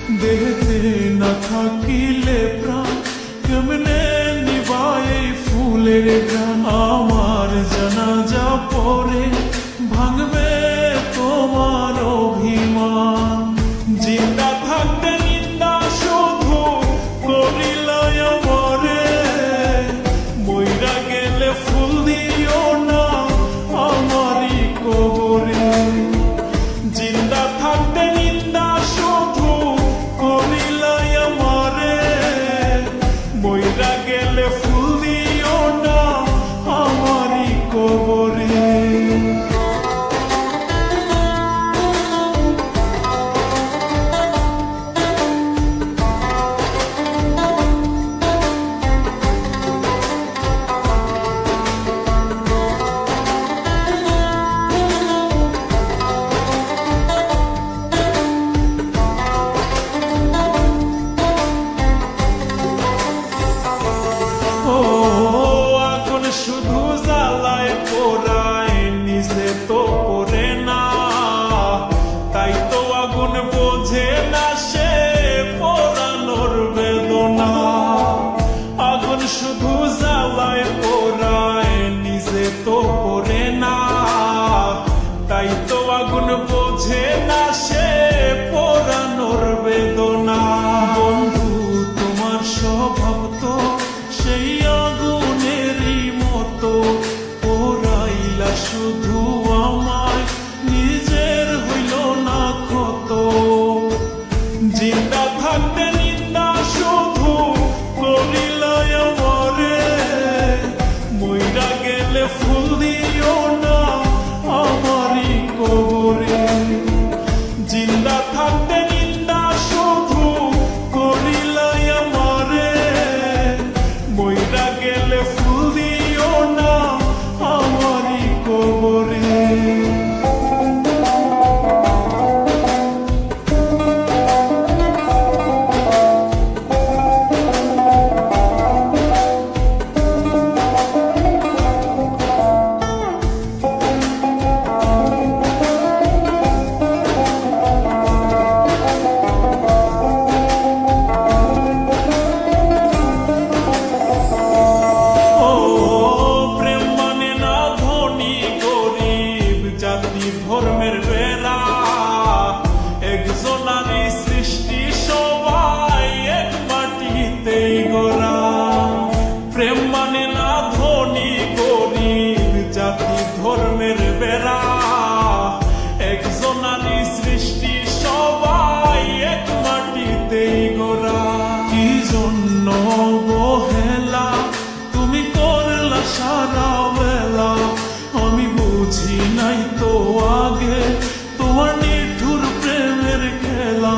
দেহতে না থাকিলে প্রাণ কেমনে নিবায় ফুলের গান। আমার জানাজা পরে ভাঙবে তোমার অভিমান। জিন্দা থাকতে নিন্দা শুধু করিলাই আমারে, মইরা গেলে ফুল দিও না আমারই কবরে। জিন্দা থাকতে নিন্দা শুধু করিলাই আমারে, মইরা গেলে ফুল দিও না আমারই কবরে। শুধু জ্বালায় পোড়ায় নিজে তো পড়ে না, তাই তো আগুন বোঝে না সে পোড়ানোর বেদনা। আগুন শুধু জ্বালায় পোড়ায় নিজে তো পড়ে না, তাই তো আগুন বোঝে না সে পোড়ানোর বেদনা। বন্ধু তোমার স্বভাব তো সেই আগুনেরই মতো, পোড়াইলা শুধু আমায় নিজের হইল না ক্ষত। জিন্দা থাকতে নিন্দা শুধু করিলাই আমারে, মইরা গেলে ফুল দিও না আমারই কবরে। জিন্দা থাকতে নিন্দা শুধু করিলাই আমারে, মইরা গেলে ফুল দিও না আমারই কবরে। ধর্মের বেলা একজনারই সৃষ্টি, সবাই এক মাটিতেই গড়া। প্রেম মানে না ধনী গরিব জাতি ধর্মের বেলা, একজনারই সৃষ্টি সবাই এক মাটিতেই গড়া। কি জন্য অবহেলা তুমি করলা সারা বেলা, আমি বুঝি নাই তো আগে তোমার নিঠুর প্রেমের খেলা।